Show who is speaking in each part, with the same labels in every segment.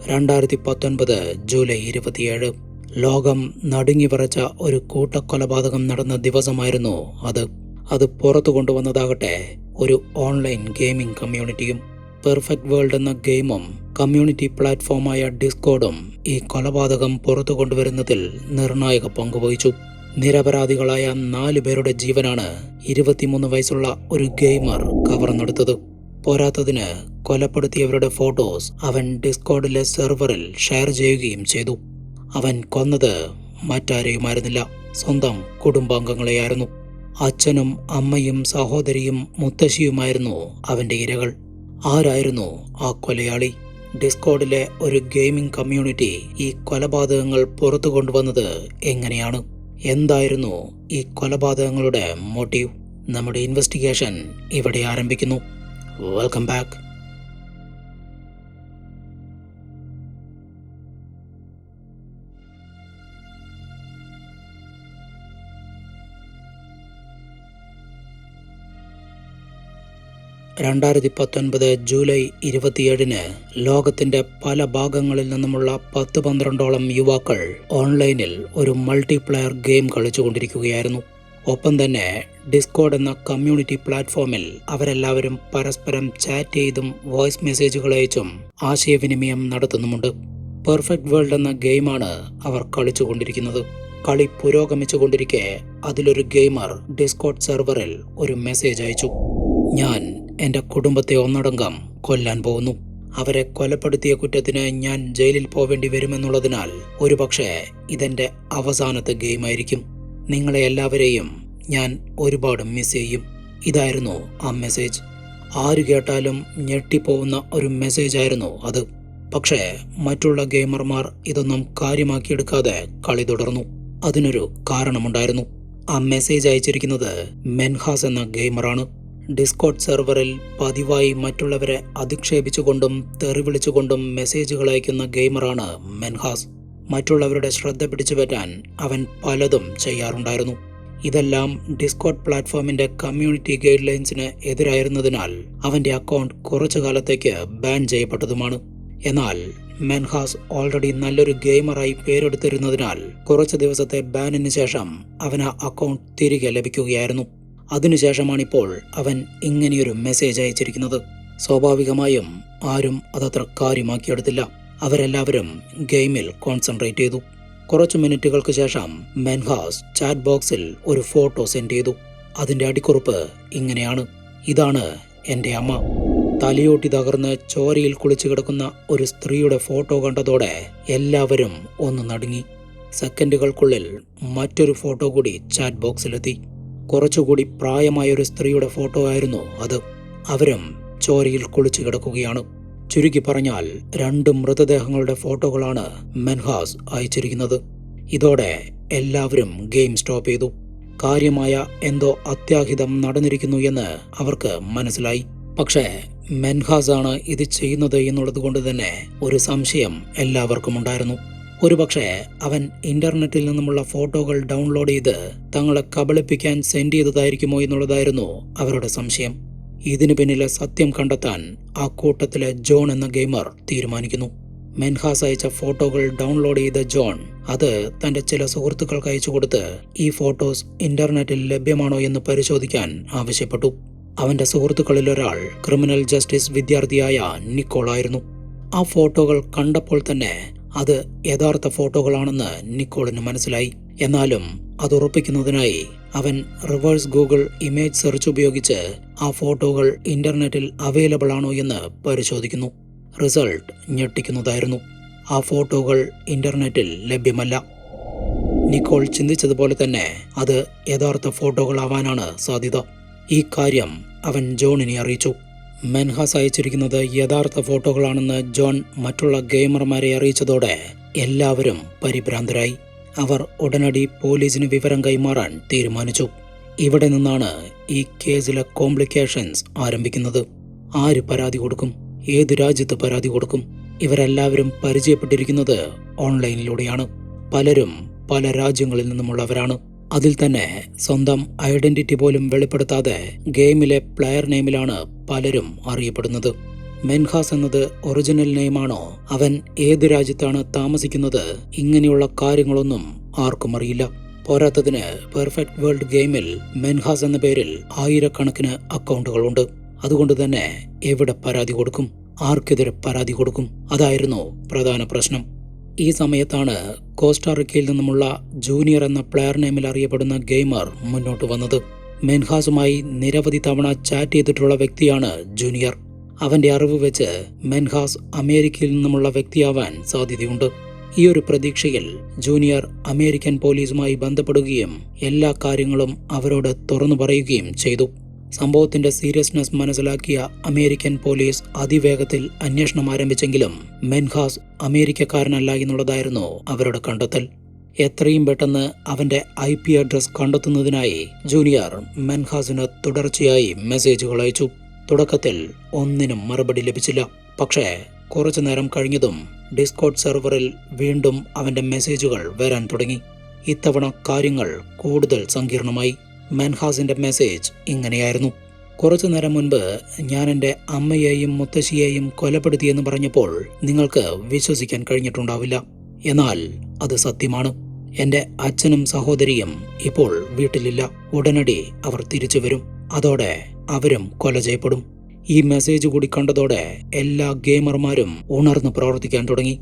Speaker 1: 2019 July 27 ലോകം നടുങ്ങിവിറച്ച ഒരു കൂട്ടക്കൊലപാതകം നടന്ന ദിവസമായിരുന്നു അത് പുറത്തു കൊണ്ടുവന്നതാകട്ടെ ഒരു ഓൺലൈൻ ഗെയിമിംഗ് കമ്മ്യൂണിറ്റിയും. പെർഫെക്റ്റ് വേൾഡ് എന്ന ഗെയിമും കമ്മ്യൂണിറ്റി പ്ലാറ്റ്ഫോമായ ഡിസ്കോർഡും ഈ കൊലപാതകം പുറത്തു കൊണ്ടുവരുന്നതിൽ നിർണായക പങ്കുവഹിച്ചു. നിരപരാധികളായ 4 പേരുടെ ജീവനാണ് 23 വയസ്സുള്ള ഒരു ഗെയിമർ കവർന്നെടുത്തത്. പോരാത്തതിന് കൊലപ്പെടുത്തിയവരുടെ ഫോട്ടോസ് അവൻ ഡിസ്കോർഡിലെ സെർവറിൽ ഷെയർ ചെയ്യുകയും ചെയ്തു. അവൻ കൊന്നത് മറ്റാരെയുമായിരുന്നില്ല, സ്വന്തം കുടുംബാംഗങ്ങളെയായിരുന്നു. അച്ഛനും അമ്മയും സഹോദരിയും മുത്തശ്ശിയുമായിരുന്നു അവൻ്റെ ഇരകൾ. ആരായിരുന്നു ആ കൊലയാളി? ഡിസ്കോർഡിലെ ഒരു ഗെയിമിംഗ് കമ്മ്യൂണിറ്റി ഈ കൊലപാതകങ്ങൾ പുറത്തു കൊണ്ടുവന്നത് എങ്ങനെയാണ്? എന്തായിരുന്നു ഈ കൊലപാതകങ്ങളുടെ മോട്ടീവ്? നമ്മുടെ ഇൻവെസ്റ്റിഗേഷൻ ഇവിടെ ആരംഭിക്കുന്നു. Welcome back. ജൂലൈ 27 ലോകത്തിന്റെ പല ഭാഗങ്ങളിൽ നിന്നുമുള്ള 10-12ഓളം യുവാക്കൾ ഓൺലൈനിൽ ഒരു മൾട്ടിപ്ലെയർ ഗെയിം കളിച്ചുകൊണ്ടിരിക്കുകയായിരുന്നു. ഒപ്പം തന്നെ ഡിസ്കോർഡ് എന്ന കമ്മ്യൂണിറ്റി പ്ലാറ്റ്ഫോമിൽ അവരെല്ലാവരും പരസ്പരം ചാറ്റ് ചെയ്തും വോയിസ് മെസ്സേജുകൾ അയച്ചും ആശയവിനിമയം നടത്തുന്നുമുണ്ട്. പെർഫെക്റ്റ് വേൾഡ് എന്ന ഗെയിമാണ് അവർ കളിച്ചുകൊണ്ടിരിക്കുന്നത്. കളി പുരോഗമിച്ചുകൊണ്ടിരിക്കെ അതിലൊരു ഗെയിമർ ഡിസ്കോർഡ് സെർവറിൽ ഒരു മെസ്സേജ് അയച്ചു. ഞാൻ എൻ്റെ കുടുംബത്തെ ഒന്നടങ്കം കൊല്ലാൻ പോകുന്നു. അവരെ കൊലപ്പെടുത്തിയ കുറ്റത്തിന് ഞാൻ ജയിലിൽ പോവേണ്ടി വരുമെന്നുള്ളതിനാൽ ഒരുപക്ഷെ ഇതെൻ്റെ അവസാനത്തെ ഗെയിമായിരിക്കും. നിങ്ങളെ എല്ലാവരെയും ഞാൻ ഒരുപാട് മിസ് ചെയ്യും. ഇതായിരുന്നു ആ മെസ്സേജ്. ആര് കേട്ടാലും ഞെട്ടിപ്പോവുന്ന ഒരു മെസ്സേജായിരുന്നു അത്. പക്ഷേ മറ്റുള്ള ഗെയിമർമാർ ഇതൊന്നും കാര്യമാക്കിയെടുക്കാതെ കളി തുടർന്നു. അതിനൊരു കാരണമുണ്ടായിരുന്നു. ആ മെസ്സേജ് അയച്ചിരിക്കുന്നത് മെൻഹാസ് എന്ന ഗെയിമറാണ്. ഡിസ്കോർഡ് സെർവറിൽ പതിവായി മറ്റുള്ളവരെ അധിക്ഷേപിച്ചുകൊണ്ടും തെറിവിളിച്ചുകൊണ്ടും മെസ്സേജുകൾ അയക്കുന്ന ഗെയിമറാണ് മെൻഹാസ്. മറ്റുള്ളവരുടെ ശ്രദ്ധ പിടിച്ചുപറ്റാൻ അവൻ പലതും ചെയ്യാറുണ്ടായിരുന്നു. ഇതെല്ലാം ഡിസ്കോർഡ് പ്ലാറ്റ്ഫോമിന്റെ കമ്മ്യൂണിറ്റി ഗൈഡ് ലൈൻസിന് എതിരായിരുന്നതിനാൽ അവന്റെ അക്കൗണ്ട് കുറച്ചു കാലത്തേക്ക് ബാൻ ചെയ്യപ്പെട്ടതുമാണ്. എന്നാൽ മെൻഹാസ് ഓൾറെഡി നല്ലൊരു ഗെയിമറായി പേരെടുത്തിരുന്നതിനാൽ കുറച്ചു ദിവസത്തെ ബാനിന് ശേഷം അവന് അക്കൗണ്ട് തിരികെ ലഭിക്കുകയായിരുന്നു. അതിനുശേഷമാണിപ്പോൾ അവൻ ഇങ്ങനെയൊരു മെസ്സേജ് അയച്ചിരിക്കുന്നത്. സ്വാഭാവികമായും ആരും അതത്ര കാര്യമാക്കിയെടുത്തില്ല. അവരെല്ലാവരും ഗെയിമിൽ കോൺസെൻട്രേറ്റ് ചെയ്തു. കുറച്ചു മിനിറ്റുകൾക്ക് ശേഷം മെൻഹാസ് ചാറ്റ് ബോക്സിൽ ഒരു ഫോട്ടോ സെൻഡ് ചെയ്തു. അതിൻ്റെ അടിക്കുറിപ്പ് ഇങ്ങനെയാണ്: ഇതാണ് എൻ്റെ അമ്മ. തലയോട്ടി തകർന്ന് ചോരയിൽ കുളിച്ചു കിടക്കുന്ന ഒരു സ്ത്രീയുടെ ഫോട്ടോ കണ്ടതോടെ എല്ലാവരും ഒന്ന് നടുങ്ങി. സെക്കൻഡുകൾക്കുള്ളിൽ മറ്റൊരു ഫോട്ടോ കൂടി ചാറ്റ് ബോക്സിലെത്തി. കുറച്ചുകൂടി പ്രായമായൊരു സ്ത്രീയുടെ ഫോട്ടോ ആയിരുന്നു അത്. അവരും ചോരയിൽ കുളിച്ചു കിടക്കുകയാണ്. ചുരുക്കി പറഞ്ഞാൽ 2 മൃതദേഹങ്ങളുടെ ഫോട്ടോകളാണ് മെൻഹാസ് അയച്ചിരിക്കുന്നത്. ഇതോടെ എല്ലാവരും ഗെയിം സ്റ്റോപ്പ് ചെയ്തു. കാര്യമായ എന്തോ അത്യാഹിതം നടന്നിരിക്കുന്നു എന്ന് അവർക്ക് മനസ്സിലായി. പക്ഷേ മെൻഹാസ് ആണ് ഇത് ചെയ്യുന്നത് എന്നുള്ളത് കൊണ്ട് തന്നെ ഒരു സംശയം എല്ലാവർക്കും ഉണ്ടായിരുന്നു. ഒരുപക്ഷെ അവൻ ഇന്റർനെറ്റിൽ നിന്നുമുള്ള ഫോട്ടോകൾ ഡൗൺലോഡ് ചെയ്ത് തങ്ങളെ കബളിപ്പിക്കാൻ സെൻഡ് ചെയ്തതായിരിക്കുമോ എന്നുള്ളതായിരുന്നു അവരുടെ സംശയം. ഇതിനു പിന്നിലെ സത്യം കണ്ടെത്താൻ ആ കൂട്ടത്തിലെ ജോൺ എന്ന ഗെയിമർ തീരുമാനിക്കുന്നു. മെൻഹാസ് അയച്ച ഫോട്ടോകൾ ഡൗൺലോഡ് ചെയ്ത ജോൺ അത് തന്റെ ചില സുഹൃത്തുക്കൾക്ക് അയച്ചു കൊടുത്ത് ഈ ഫോട്ടോസ് ഇന്റർനെറ്റിൽ ലഭ്യമാണോ എന്ന് പരിശോധിക്കാൻ ആവശ്യപ്പെട്ടു. അവന്റെ സുഹൃത്തുക്കളിൽ ഒരാൾ ക്രിമിനൽ ജസ്റ്റിസ് വിദ്യാർത്ഥിയായ നിക്കോൾ ആയിരുന്നു. ആ ഫോട്ടോകൾ കണ്ടപ്പോൾ തന്നെ അത് യഥാർത്ഥ ഫോട്ടോകളാണെന്ന് നിക്കോളിന് മനസ്സിലായി. എന്നാലും അത് ഉറപ്പിക്കുന്നതിനായി അവൻ റിവേഴ്സ് ഗൂഗിൾ ഇമേജ് സെർച്ച് ഉപയോഗിച്ച് ആ ഫോട്ടോകൾ ഇന്റർനെറ്റിൽ അവൈലബിൾ ആണോ എന്ന് പരിശോധിക്കുന്നു. റിസൾട്ട് ഞെട്ടിക്കുന്നതായിരുന്നു. ആ ഫോട്ടോകൾ ഇന്റർനെറ്റിൽ ലഭ്യമല്ല. നിക്കോൾ ചിന്തിച്ചതുപോലെ തന്നെ അത് യഥാർത്ഥ ഫോട്ടോകളാവാനാണ് സാധ്യത. ഈ കാര്യം അവൻ ജോണിനെ അറിയിച്ചു. മെൻഹാസ് അയച്ചിരിക്കുന്നത് യഥാർത്ഥ ഫോട്ടോകളാണെന്ന് ജോൺ മറ്റുള്ള ഗെയിമർമാരെ അറിയിച്ചതോടെ എല്ലാവരും പരിഭ്രാന്തരായി. അവർ ഉടനടി പോലീസിന് വിവരം കൈമാറാൻ തീരുമാനിച്ചു. ഇവിടെ നിന്നാണ് ഈ കേസിലെ കോംപ്ലിക്കേഷൻസ് ആരംഭിക്കുന്നത്. ആര് പരാതി കൊടുക്കും? ഏത് രാജ്യത്ത് പരാതി കൊടുക്കും? ഇവരെല്ലാവരും പരിചയപ്പെട്ടിരിക്കുന്നത് ഓൺലൈനിലൂടെയാണ്. പലരും പല രാജ്യങ്ങളിൽ നിന്നുമുള്ളവരാണ്. അതിൽ തന്നെ സ്വന്തം ഐഡന്റിറ്റി പോലും വെളിപ്പെടുത്താതെ ഗെയിമിലെ പ്ലെയർ നെയിമിലാണ് പലരും അറിയപ്പെടുന്നത്. മെൻഹാസ് എന്നത് ഒറിജിനൽ നെയിമാണോ, അവൻ ഏത് രാജ്യത്താണ് താമസിക്കുന്നത്, ഇങ്ങനെയുള്ള കാര്യങ്ങളൊന്നും ആർക്കും അറിയില്ല. പോരാത്തതിന് പെർഫെക്റ്റ് വേൾഡ് ഗെയിമിൽ മെൻഹാസ് എന്ന പേരിൽ ആയിരക്കണക്കിന് അക്കൗണ്ടുകളുണ്ട്. അതുകൊണ്ട് തന്നെ എവിടെ പരാതി കൊടുക്കും, ആർക്കെതിരെ പരാതി കൊടുക്കും? അതായിരുന്നു പ്രധാന പ്രശ്നം. ഈ സമയത്താണ് കോസ്റ്റാറിക്കയിൽ നിന്നുമുള്ള ജൂനിയർ എന്ന പ്ലെയർ നെയിമിൽ അറിയപ്പെടുന്ന ഗെയിമർ മുന്നോട്ട് വന്നത്. മെൻഹാസുമായി നിരവധി തവണ ചാറ്റ് ചെയ്തിട്ടുള്ള വ്യക്തിയാണ് ജൂനിയർ. അവന്റെ അറിവ് വെച്ച് മെൻഹാസ് അമേരിക്കയിൽ നിന്നുമുള്ള വ്യക്തിയാവാൻ സാധ്യതയുണ്ട്. ഈ ഒരു പ്രതീക്ഷയിൽ ജൂനിയർ അമേരിക്കൻ പോലീസുമായി ബന്ധപ്പെടുകയും എല്ലാ കാര്യങ്ങളും അവരോട് തുറന്നു പറയുകയും ചെയ്തു. സംഭവത്തിന്റെ സീരിയസ്നെസ് മനസ്സിലാക്കിയ അമേരിക്കൻ പോലീസ് അതിവേഗത്തിൽ അന്വേഷണം ആരംഭിച്ചെങ്കിലും മെൻഹാസ് അമേരിക്കക്കാരനല്ല എന്നുള്ളതായിരുന്നു അവരുടെ കണ്ടെത്തൽ. എത്രയും പെട്ടെന്ന് അവന്റെ IP അഡ്രസ് കണ്ടെത്തുന്നതിനായി ജൂനിയർ മെൻഹാസിന് തുടർച്ചയായി മെസ്സേജുകൾ അയച്ചു. തുടക്കത്തിൽ ഒന്നിനും മറുപടി ലഭിച്ചില്ല. പക്ഷേ കുറച്ചു നേരം കഴിഞ്ഞതും ഡിസ്കോർഡ് സെർവറിൽ വീണ്ടും അവന്റെ മെസ്സേജുകൾ വരാൻ തുടങ്ങി. ഇത്തവണ കാര്യങ്ങൾ കൂടുതൽ സങ്കീർണമായി. മെൻഹാസിന്റെ മെസ്സേജ് ഇങ്ങനെയായിരുന്നു: കുറച്ചു നേരം മുൻപ് ഞാൻ എൻ്റെ അമ്മയെയും മുത്തശ്ശിയെയും കൊലപ്പെടുത്തിയെന്ന് പറഞ്ഞപ്പോൾ നിങ്ങൾക്ക് വിശ്വസിക്കാൻ കഴിഞ്ഞിട്ടുണ്ടാവില്ല. എന്നാൽ അത് സത്യമാണ്. എൻ്റെ അച്ഛനും സഹോദരിയും ഇപ്പോൾ വീട്ടിലില്ല. ഉടനടി അവർ തിരിച്ചു വരും. അതോടെ അവരും കൊല ചെയ്യപ്പെടും. ഈ മെസ്സേജ് കൂടി കണ്ടതോടെ എല്ലാ ഗെയിമർമാരും ഉണർന്ന് പ്രവർത്തിക്കാൻ തുടങ്ങി.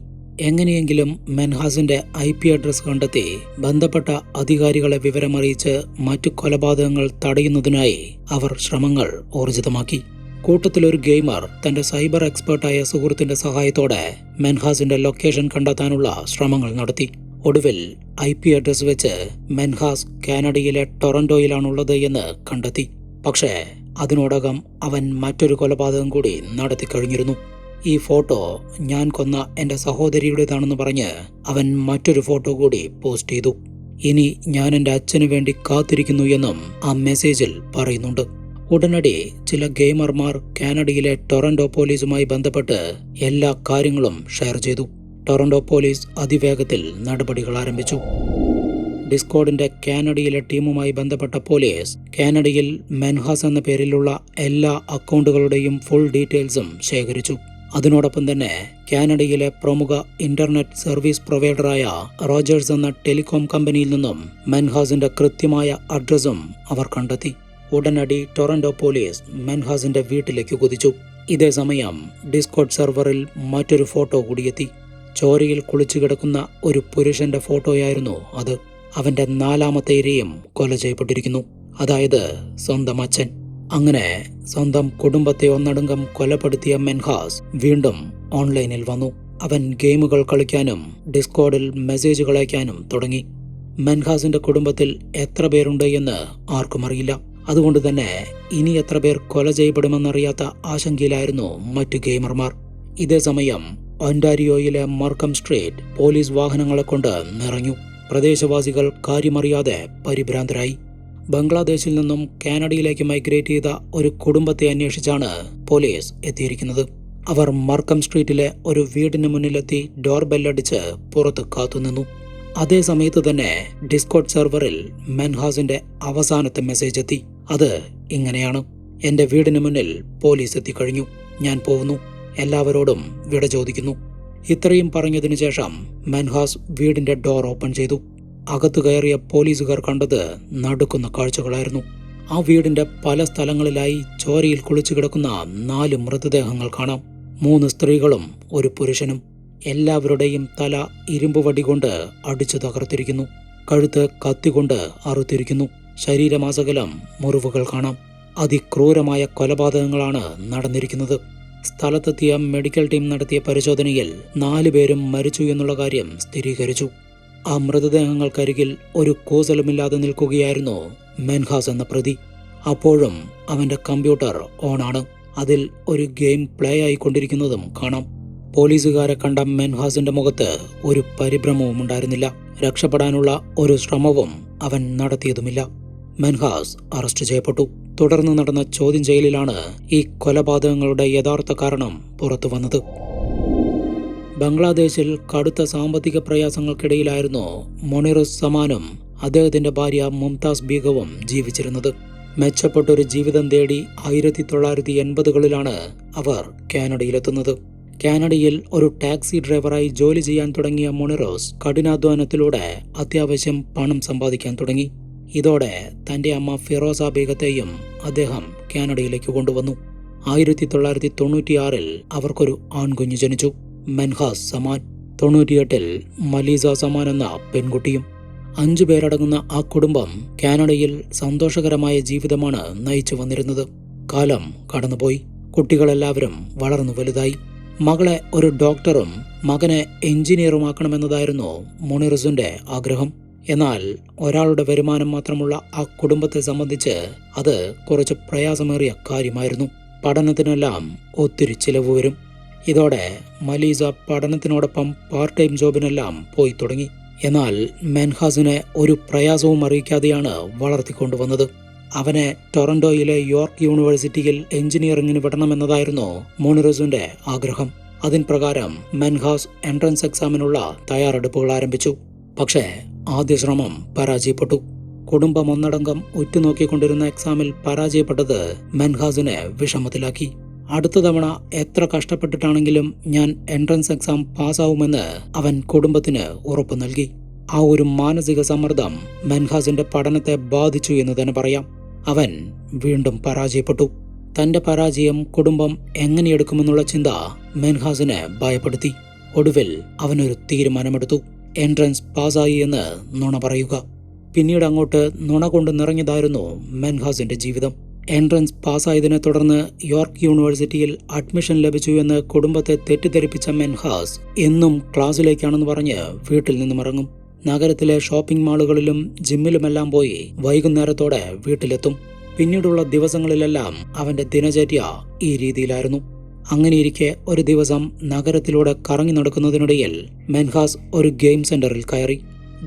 Speaker 1: എങ്ങനെയെങ്കിലും മെൻഹാസിന്റെ IP അഡ്രസ് കണ്ടെത്തി ബന്ധപ്പെട്ട അധികാരികളെ വിവരമറിയിച്ച് മറ്റു കൊലപാതകങ്ങൾ തടയുന്നതിനായി അവർ ശ്രമങ്ങൾ ഊർജിതമാക്കി. കൂട്ടത്തിലൊരു ഗെയിമർ തന്റെ സൈബർ എക്സ്പേർട്ടായ സുഹൃത്തിന്റെ സഹായത്തോടെ മെൻഹാസിന്റെ ലൊക്കേഷൻ കണ്ടെത്താനുള്ള ശ്രമങ്ങൾ നടത്തി. ഒടുവിൽ IP അഡ്രസ് വെച്ച് മെൻഹാസ് കാനഡയിലെ ടൊറന്റോയിലാണുള്ളത് എന്ന് കണ്ടെത്തി. പക്ഷേ അതിനോടകം അവൻ മറ്റൊരു കൊലപാതകം കൂടി നടത്തി കഴിഞ്ഞിരുന്നു. ഈ ഫോട്ടോ ഞാൻ കൊന്ന എൻ്റെ സഹോദരിയുടേതാണെന്ന് പറഞ്ഞ് അവൻ മറ്റൊരു ഫോട്ടോ കൂടി പോസ്റ്റ് ചെയ്തു. ഇനി ഞാൻ എൻ്റെ അച്ഛനു വേണ്ടി കാത്തിരിക്കുന്നു എന്നും ആ മെസ്സേജിൽ പറയുന്നുണ്ട്. ഉടനടി ചില ഗെയിമർമാർ കാനഡയിലെ ടൊറന്റോ പോലീസുമായി ബന്ധപ്പെട്ട് എല്ലാ കാര്യങ്ങളും ഷെയർ ചെയ്തു. ടൊറന്റോ പോലീസ് അതിവേഗത്തിൽ നടപടികൾ ആരംഭിച്ചു. ഡിസ്കോർഡിന്റെ കാനഡയിലെ ടീമുമായി ബന്ധപ്പെട്ട പോലീസ് കാനഡയിൽ മെൻഹാസ് എന്ന പേരിലുള്ള എല്ലാ അക്കൗണ്ടുകളുടെയും ഫുൾ ഡീറ്റെയിൽസും ശേഖരിച്ചു. അതിനോടൊപ്പം തന്നെ കാനഡയിലെ പ്രമുഖ ഇന്റർനെറ്റ് സർവീസ് പ്രൊവൈഡറായ റോജേഴ്സ് എന്ന ടെലികോം കമ്പനിയിൽ നിന്നും മെൻഹാസിന്റെ കൃത്യമായ അഡ്രസ്സും അവർ കണ്ടെത്തി. ഉടനടി ടൊറന്റോ പോലീസ് മെൻഹാസിന്റെ വീട്ടിലേക്ക് കുതിച്ചു. ഇതേ സമയം ഡിസ്കോർഡ് സെർവറിൽ മറ്റൊരു ഫോട്ടോ കൂടിയെത്തി. ചോരയിൽ കുളിച്ചു കിടക്കുന്ന ഒരു പുരുഷന്റെ ഫോട്ടോയായിരുന്നു അത്. അവന്റെ 4ാമത്തെ ഇരയും കൊല ചെയ്യപ്പെട്ടിരിക്കുന്നു. അതായത് സ്വന്തം അച്ഛൻ. അങ്ങനെ സ്വന്തം കുടുംബത്തെ ഒന്നടങ്കം കൊലപ്പെടുത്തിയ മെൻഹാസ് വീണ്ടും ഓൺലൈനിൽ വന്നു. അവൻ ഗെയിമുകൾ കളിക്കാനും ഡിസ്കോർഡിൽ മെസ്സേജുകൾ അയക്കാനും തുടങ്ങി. മെൻഹാസിന്റെ കുടുംബത്തിൽ എത്ര പേരുണ്ട് എന്ന് ആർക്കും അറിയില്ല. അതുകൊണ്ട് തന്നെ ഇനി എത്ര പേർ കൊല ചെയ്യപ്പെടുമെന്നറിയാത്ത ആശങ്കയിലായിരുന്നു മറ്റു ഗെയിമർമാർ. ഇതേ സമയം ഒന്റാരിയോയിലെ മർക്കം സ്ട്രീറ്റ് പോലീസ് വാഹനങ്ങളെ കൊണ്ട് നിറഞ്ഞു. പ്രദേശവാസികൾ കാര്യമറിയാതെ പരിഭ്രാന്തരായി. ബംഗ്ലാദേശിൽ നിന്നും കാനഡയിലേക്ക് മൈഗ്രേറ്റ് ചെയ്ത ഒരു കുടുംബത്തെ അന്വേഷിച്ചാണ് പോലീസ് എത്തിയിരിക്കുന്നത്. അവർ മർക്കം സ്ട്രീറ്റിലെ ഒരു വീടിന് മുന്നിലെത്തി ഡോർ ബെല്ലടിച്ച് പുറത്ത് കാത്തുനിന്നു. അതേ സമയത്ത് തന്നെ ഡിസ്കോർഡ് സെർവറിൽ മെൻഹാസിന്റെ അവസാനത്തെ മെസ്സേജ് എത്തി. അത് ഇങ്ങനെയാണ്: എൻ്റെ വീടിന് മുന്നിൽ പോലീസ് എത്തിക്കഴിഞ്ഞു. ഞാൻ പോകുന്നു. എല്ലാവരോടും വിട ചോദിക്കുന്നു. ഇത്രയും പറഞ്ഞതിനു ശേഷം മെൻഹാസ് വീടിന്റെ ഡോർ ഓപ്പൺ ചെയ്തു. അകത്തു കയറിയ പോലീസുകാർ കണ്ടത് നടുക്കുന്ന കാഴ്ചകളായിരുന്നു. ആ വീടിന്റെ പല സ്ഥലങ്ങളിലായി ചോരയിൽ കുളിച്ചു കിടക്കുന്ന 4 മൃതദേഹങ്ങൾ കാണാം. 3 സ്ത്രീകളും ഒരു പുരുഷനും. എല്ലാവരുടെയും തല ഇരുമ്പ് വടി കൊണ്ട് അടിച്ചു തകർത്തിരിക്കുന്നു. കഴുത്ത് കത്തികൊണ്ട് അറുത്തിരിക്കുന്നു. ശരീരമാസകലം മുറിവുകൾ കാണാം. അതിക്രൂരമായ കൊലപാതകങ്ങളാണ് നടന്നിരിക്കുന്നത്. സ്ഥലത്തെത്തിയ മെഡിക്കൽ ടീം നടത്തിയ പരിശോധനയിൽ 4 പേരും മരിച്ചു എന്നുള്ള കാര്യം സ്ഥിരീകരിച്ചു. ആ മൃതദേഹങ്ങൾക്കരികിൽ ഒരു കൂസലുമില്ലാതെ നിൽക്കുകയായിരുന്നു മെൻഹാസ് എന്ന പ്രതി. അപ്പോഴും അവന്റെ കമ്പ്യൂട്ടർ ഓണാണ്. അതിൽ ഒരു ഗെയിം പ്ലേ ആയിക്കൊണ്ടിരിക്കുന്നതും കാണാം. പോലീസുകാരെ കണ്ട മെൻഹാസിന്റെ മുഖത്ത് ഒരു പരിഭ്രമവും ഉണ്ടായിരുന്നില്ല. രക്ഷപ്പെടാനുള്ള ഒരു ശ്രമവും അവൻ നടത്തിയതുമില്ല. മെൻഹാസ് അറസ്റ്റ് ചെയ്യപ്പെട്ടു. തുടർന്ന് നടന്ന ചോദ്യം ചെയ്യലിലാണ് ഈ കൊലപാതകങ്ങളുടെ യഥാർത്ഥ കാരണം പുറത്തു വന്നത്. ബംഗ്ലാദേശിൽ കടുത്ത സാമ്പത്തിക പ്രയാസങ്ങൾക്കിടയിലായിരുന്നു മൊണിറുസ് സമാനും അദ്ദേഹത്തിന്റെ ഭാര്യ മുംതാസ് ബീഗവും ജീവിച്ചിരുന്നത്. മെച്ചപ്പെട്ടൊരു ജീവിതം തേടി 1980കളിലാണ് അവർ കാനഡയിലെത്തുന്നത്. കാനഡയിൽ ഒരു ടാക്സി ഡ്രൈവറായി ജോലി ചെയ്യാൻ തുടങ്ങിയ മൊണിറോസ് കഠിനാധ്വാനത്തിലൂടെ അത്യാവശ്യം പണം സമ്പാദിക്കാൻ തുടങ്ങി. ഇതോടെ തന്റെ അമ്മ ഫിറോസ ബീഗത്തെയും അദ്ദേഹം കാനഡയിലേക്ക് കൊണ്ടുവന്നു. 1996 അവർക്കൊരു ആൺകുഞ്ഞ് ജനിച്ചു, മെൻഹാസ് സമാൻ. 98 മലീസ സമാൻ എന്ന പെൺകുട്ടിയും. 5 പേരടങ്ങുന്ന ആ കുടുംബം കാനഡയിൽ സന്തോഷകരമായ ജീവിതമാണ് നയിച്ചു വന്നിരുന്നത്. കാലം കടന്നുപോയി. കുട്ടികളെല്ലാവരും വളർന്നു വലുതായി. മകളെ ഒരു ഡോക്ടറും മകനെ എഞ്ചിനീയറുമാക്കണമെന്നതായിരുന്നു മൊണിറസിന്റെ ആഗ്രഹം. എന്നാൽ ഒരാളുടെ വരുമാനം മാത്രമുള്ള ആ കുടുംബത്തെ സംബന്ധിച്ച് അത് കുറച്ച് പ്രയാസമേറിയ കാര്യമായിരുന്നു. പഠനത്തിനെല്ലാം ഒത്തിരി ചിലവ് വരും. ഇതോടെ മലീസ പഠനത്തിനോടൊപ്പം പാർട്ട് ടൈം ജോബിനെല്ലാം പോയി തുടങ്ങി. എന്നാൽ മെൻഹാസിനെ ഒരു പ്രയാസവും അറിയിക്കാതെയാണ് വളർത്തിക്കൊണ്ടുവന്നത്. അവനെ ടൊറന്റോയിലെ യോർക്ക് യൂണിവേഴ്സിറ്റിയിൽ എഞ്ചിനീയറിംഗിന് വിടണമെന്നതായിരുന്നു മൊണിറസിന്റെ ആഗ്രഹം. അതിൻ പ്രകാരം മെൻഹാസ് എൻട്രൻസ് എക്സാമിനുള്ള തയ്യാറെടുപ്പുകൾ ആരംഭിച്ചു. പക്ഷേ ആദ്യ ശ്രമം പരാജയപ്പെട്ടു. കുടുംബം ഒന്നടങ്കം ഉറ്റുനോക്കിക്കൊണ്ടിരുന്ന എക്സാമിൽ പരാജയപ്പെട്ടത് മെൻഹാസിനെ വിഷമത്തിലാക്കി. അടുത്ത തവണ എത്ര കഷ്ടപ്പെട്ടിട്ടാണെങ്കിലും ഞാൻ എൻട്രൻസ് എക്സാം പാസ്സാവുമെന്ന് അവൻ കുടുംബത്തിന് ഉറപ്പു നൽകി. ആ ഒരു മാനസിക സമ്മർദ്ദം മെൻഹാസിന്റെ പഠനത്തെ ബാധിച്ചു എന്ന് തന്നെ പറയാം. അവൻ വീണ്ടും പരാജയപ്പെട്ടു. തന്റെ പരാജയം കുടുംബം എങ്ങനെയെടുക്കുമെന്നുള്ള ചിന്ത മെൻഹാസിനെ ഭയപ്പെടുത്തി. ഒടുവിൽ അവനൊരു തീരുമാനമെടുത്തു. എൻട്രൻസ് പാസ്സായി എന്ന് നുണ പറയുക. പിന്നീട് അങ്ങോട്ട് നുണ കൊണ്ട് നിറഞ്ഞതായിരുന്നു മെൻഹാസിന്റെ ജീവിതം. എൻട്രൻസ് പാസ്സായതിനെ തുടർന്ന് യോർക്ക് യൂണിവേഴ്സിറ്റിയിൽ അഡ്മിഷൻ ലഭിച്ചു എന്ന് കുടുംബത്തെ തെറ്റിദ്ധരിപ്പിച്ച മെൻഹാസ് എന്നും ക്ലാസ്സിലേക്കാണെന്ന് പറഞ്ഞ് വീട്ടിൽ നിന്നും ഇറങ്ങും. നഗരത്തിലെ ഷോപ്പിംഗ് മാളുകളിലും ജിമ്മിലുമെല്ലാം പോയി വൈകുന്നേരത്തോടെ വീട്ടിലെത്തും. പിന്നീടുള്ള ദിവസങ്ങളിലെല്ലാം അവന്റെ ദിനചര്യ ഈ രീതിയിലായിരുന്നു. അങ്ങനെയിരിക്കെ ഒരു ദിവസം നഗരത്തിലൂടെ കറങ്ങി നടക്കുന്നതിനിടയിൽ മെൻഹാസ് ഒരു ഗെയിം സെന്ററിൽ കയറി.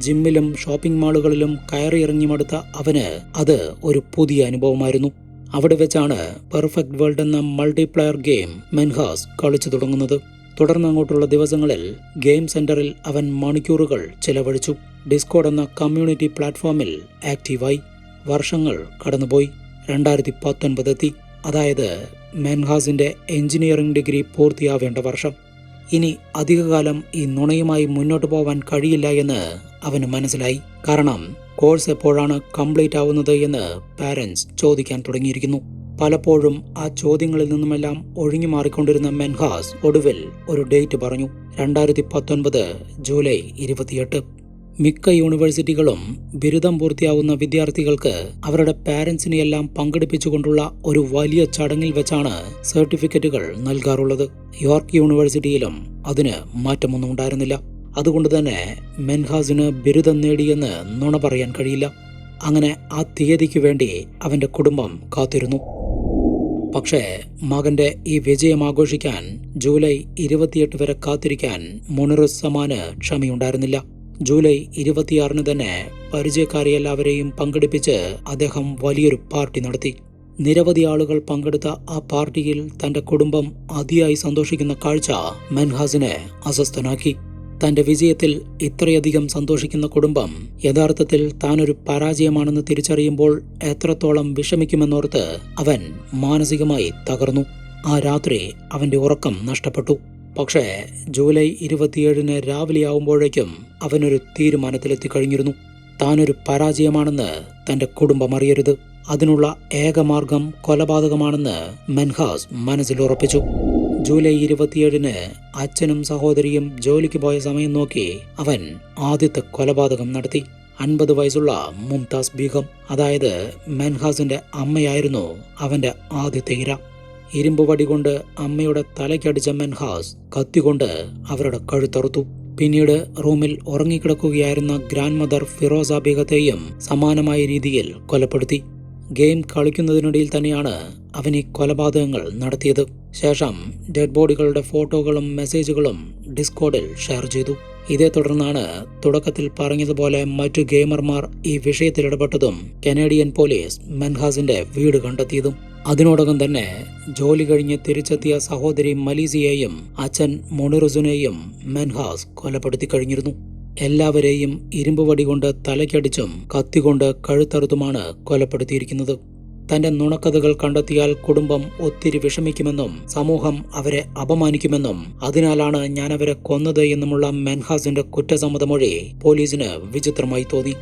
Speaker 1: ജിമ്മിലും ഷോപ്പിംഗ് മാളുകളിലും കയറിയിറങ്ങി മടുത്ത അവന് അത് ഒരു പുതിയ അനുഭവമായിരുന്നു. അവിടെ വെച്ചാണ് പെർഫെക്റ്റ് വേൾഡ് എന്ന മൾട്ടിപ്ലെയർ ഗെയിം മെൻഹാസ് കളിച്ചു തുടങ്ങുന്നത്. തുടർന്ന് അങ്ങോട്ടുള്ള ദിവസങ്ങളിൽ ഗെയിം സെന്ററിൽ അവൻ മണിക്കൂറുകൾ ചെലവഴിച്ചു. ഡിസ്കോഡ് എന്ന കമ്മ്യൂണിറ്റി പ്ലാറ്റ്ഫോമിൽ ആക്റ്റീവായി. വർഷങ്ങൾ കടന്നുപോയി. 2019 എത്തി. അതായത് മെൻഹാസിന്റെ എഞ്ചിനീയറിംഗ് ഡിഗ്രി പൂർത്തിയാവേണ്ട വർഷം. ഇനി അധികകാലം ഈ നുണയുമായി മുന്നോട്ട് പോവാൻ കഴിയില്ല എന്ന് അവന് മനസ്സിലായി. കാരണം കോഴ്സ് എപ്പോഴാണ് കംപ്ലീറ്റ് ആവുന്നത് എന്ന് പാരന്റ്സ് ചോദിക്കാൻ തുടങ്ങിയിരിക്കുന്നു. പലപ്പോഴും ആ ചോദ്യങ്ങളിൽ നിന്നുമെല്ലാം ഒഴിഞ്ഞു മാറിക്കൊണ്ടിരുന്ന മെൻഹാസ് ഒടുവിൽ ഒരു ഡേറ്റ് പറഞ്ഞു. 2019 ജൂലൈ 28. മിക്ക യൂണിവേഴ്സിറ്റികളും ബിരുദം പൂർത്തിയാവുന്ന വിദ്യാർത്ഥികൾക്ക് അവരുടെ പാരന്റ്സിനെയെല്ലാം പങ്കെടുപ്പിച്ചുകൊണ്ടുള്ള ഒരു വലിയ ചടങ്ങിൽ വെച്ചാണ് സർട്ടിഫിക്കറ്റുകൾ നൽകാറുള്ളത്. യോർക്ക് യൂണിവേഴ്സിറ്റിയിലും അതിന് മാറ്റമൊന്നും ഉണ്ടായിരുന്നില്ല. അതുകൊണ്ട് തന്നെ മെൻഹാസിന് ബിരുദം നേടിയെന്ന് നുണ പറയാൻ കഴിയില്ല. അങ്ങനെ ആ തീയതിക്ക് വേണ്ടി അവന്റെ കുടുംബം കാത്തിരുന്നു. പക്ഷേ മകന്റെ ഈ വിജയം ആഘോഷിക്കാൻ ജൂലൈ 28 വരെ കാത്തിരിക്കാൻ മൊണിറസ് സമാന് ക്ഷമയുണ്ടായിരുന്നില്ല. ജൂലൈ 26 തന്നെ പരിചയക്കാരെയെല്ലാവരെയും പങ്കെടുപ്പിച്ച് അദ്ദേഹം വലിയൊരു പാർട്ടി നടത്തി. നിരവധി ആളുകൾ പങ്കെടുത്ത ആ പാർട്ടിയിൽ തന്റെ കുടുംബം അതിയായി സന്തോഷിക്കുന്ന കാഴ്ച മെൻഹാസിനെ അസ്വസ്ഥനാക്കി. തന്റെ വിജയത്തിൽ ഇത്രയധികം സന്തോഷിക്കുന്ന കുടുംബം യഥാർത്ഥത്തിൽ താനൊരു പരാജയമാണെന്ന് തിരിച്ചറിയുമ്പോൾ എത്രത്തോളം വിഷമിക്കുമെന്നോർത്ത് അവൻ മാനസികമായി തകർന്നു. ആ രാത്രി അവന്റെ ഉറക്കം നഷ്ടപ്പെട്ടു. പക്ഷേ ജൂലൈ 27 രാവിലെയാവുമ്പോഴേക്കും അവനൊരു തീരുമാനത്തിലെത്തി കഴിഞ്ഞിരുന്നു. താനൊരു പരാജയമാണെന്ന് തന്റെ കുടുംബം അറിയരുത്. അതിനുള്ള ഏകമാർഗം കൊലപാതകമാണെന്ന് മെൻഹാസ് മനസ്സിൽ ഉറപ്പിച്ചു. ജൂലൈ 27 അച്ഛനും സഹോദരിയും ജോലിക്ക് പോയ സമയം നോക്കി അവൻ ആദ്യത്തെ കൊലപാതകം നടത്തി. 50 വയസ്സുള്ള മുംതാസ് ബീഗം, അതായത് മെൻഹാസിന്റെ അമ്മയായിരുന്നു അവന്റെ ആദ്യത്തെ ഇര. ഇരുമ്പ് വടി കൊണ്ട് അമ്മയുടെ തലയ്ക്കടിച്ച മെൻഹാസ് കത്തികൊണ്ട് അവരുടെ കഴുത്തറുത്തു. പിന്നീട് റൂമിൽ ഉറങ്ങിക്കിടക്കുകയായിരുന്ന ഗ്രാൻഡ് മദർ ഫിറോസ ബീഗത്തെയും സമാനമായ രീതിയിൽ കൊലപ്പെടുത്തി. ഗെയിം കളിക്കുന്നതിനിടയിൽ തന്നെയാണ് അവൻ ഈ കൊലപാതകങ്ങൾ നടത്തിയത്. ശേഷം ഡെഡ് ബോഡികളുടെ ഫോട്ടോകളും മെസ്സേജുകളും ഡിസ്കോഡിൽ ഷെയർ ചെയ്തു. ഇതേ തുടർന്നാണ് തുടക്കത്തിൽ പറഞ്ഞതുപോലെ മറ്റു ഗെയിമർമാർ ഈ വിഷയത്തിൽ ഇടപെട്ടതും കനേഡിയൻ പോലീസ് മെൻഹാസിന്റെ വീട് കണ്ടെത്തിയതും. അതിനോടകം തന്നെ ജോലി കഴിഞ്ഞ് തിരിച്ചെത്തിയ സഹോദരി മലീസിയെയും അച്ഛൻ മൊണിറസിനെയും മെൻഹാസ് കൊലപ്പെടുത്തി കഴിഞ്ഞിരുന്നു. എല്ലാവരെയും ഇരുമ്പ് വടി കൊണ്ട് തലയ്ക്കടിച്ചും കത്തികൊണ്ട് കഴുത്തറുത്തുമാണ് കൊലപ്പെടുത്തിയിരിക്കുന്നത്. തന്റെ നുണക്കഥകൾ കണ്ടെത്തിയാൽ കുടുംബം ഒത്തിരി വിഷമിക്കുമെന്നും സമൂഹം അവരെ അപമാനിക്കുമെന്നും അതിനാലാണ് ഞാൻ അവരെ കൊന്നത് എന്നുമുള്ള മെൻഹാസിന്റെ കുറ്റസമ്മതമൊഴി പോലീസിന് വിചിത്രമായി തോന്നി.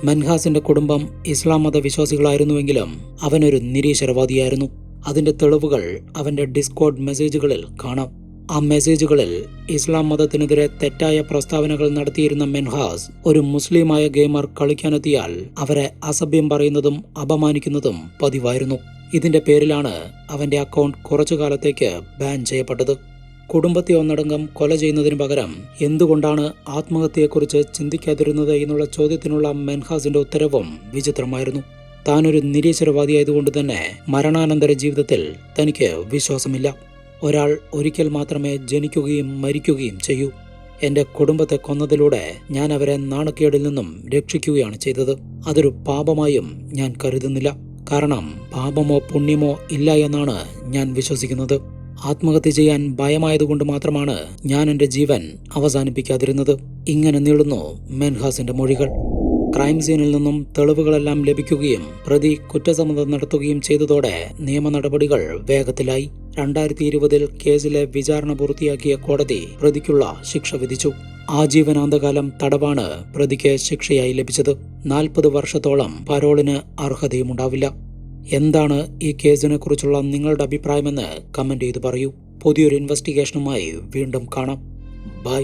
Speaker 1: മെൻഹാസിന്റെ കുടുംബം ഇസ്ലാം മത വിശ്വാസികളായിരുന്നുവെങ്കിലും അവനൊരു നിരീശ്വരവാദിയായിരുന്നു. അതിന്റെ തെളിവുകൾ അവന്റെ ഡിസ്കോർഡ് മെസ്സേജുകളിൽ കാണാം. ആ മെസ്സേജുകളിൽ ഇസ്ലാം മതത്തിനെതിരെ തെറ്റായ പ്രസ്താവനകൾ നടത്തിയിരുന്ന മെൻഹാസ് ഒരു മുസ്ലിമായ ഗെയിമർ കളിക്കാനെത്തിയാൽ അവരെ അസഭ്യം പറയുന്നതും അപമാനിക്കുന്നതും പതിവായിരുന്നു. ഇതിന്റെ പേരിലാണ് അവന്റെ അക്കൗണ്ട് കുറച്ചു കാലത്തേക്ക് ബാൻ ചെയ്യപ്പെട്ടത്. കുടുംബത്തെ ഒന്നടങ്കം കൊല ചെയ്യുന്നതിന് പകരം എന്തുകൊണ്ടാണ് ആത്മഹത്യയെക്കുറിച്ച് ചിന്തിക്കാതിരുന്നത് എന്നുള്ള ചോദ്യത്തിനുള്ള മെൻഹാസിന്റെ ഉത്തരവും വിചിത്രമായിരുന്നു. താനൊരു നിരീശ്വരവാദിയായതുകൊണ്ട് തന്നെ മരണാനന്തര ജീവിതത്തിൽ തനിക്ക് വിശ്വാസമില്ല. ഒരാൾ ഒരിക്കൽ മാത്രമേ ജനിക്കുകയും മരിക്കുകയും ചെയ്യൂ. എൻ്റെ കുടുംബത്തെ കൊന്നതിലൂടെ ഞാൻ അവരെ നാണക്കേടിൽ നിന്നും രക്ഷിക്കുകയാണ് ചെയ്തത്. അതൊരു പാപമായും ഞാൻ കരുതുന്നില്ല. കാരണം പാപമോ പുണ്യമോ ഇല്ല എന്നാണ് ഞാൻ വിശ്വസിക്കുന്നത്. ആത്മഹത്യ ചെയ്യാൻ ഭയമായതുകൊണ്ട് മാത്രമാണ് ഞാൻ എൻ്റെ ജീവൻ അവസാനിപ്പിക്കാതിരുന്നത്. ഇങ്ങനെ നീളുന്നു മെൻഹാസിന്റെ മൊഴികൾ. ക്രൈം സീനിൽ നിന്നും തെളിവുകളെല്ലാം ലഭിക്കുകയും പ്രതി കുറ്റസമ്മതം നടത്തുകയും ചെയ്തതോടെ നിയമ നടപടികൾ വേഗത്തിലായി. 2020 കേസിലെ വിചാരണ പൂർത്തിയാക്കിയ കോടതി പ്രതിക്കുള്ള ശിക്ഷ വിധിച്ചു. ആജീവനാന്തകാലം തടവാണ് പ്രതിക്ക് ശിക്ഷയായി ലഭിച്ചത്. 40 വർഷത്തോളം പരോളിന് അർഹതയുമുണ്ടാവില്ല. എന്താണ് ഈ കേസിനെ കുറിച്ചുള്ള നിങ്ങളുടെ അഭിപ്രായമെന്ന് കമന്റ് ചെയ്ത് പറയൂ. പുതിയൊരു ഇൻവെസ്റ്റിഗേഷനുമായി വീണ്ടും കാണാം. ബൈ.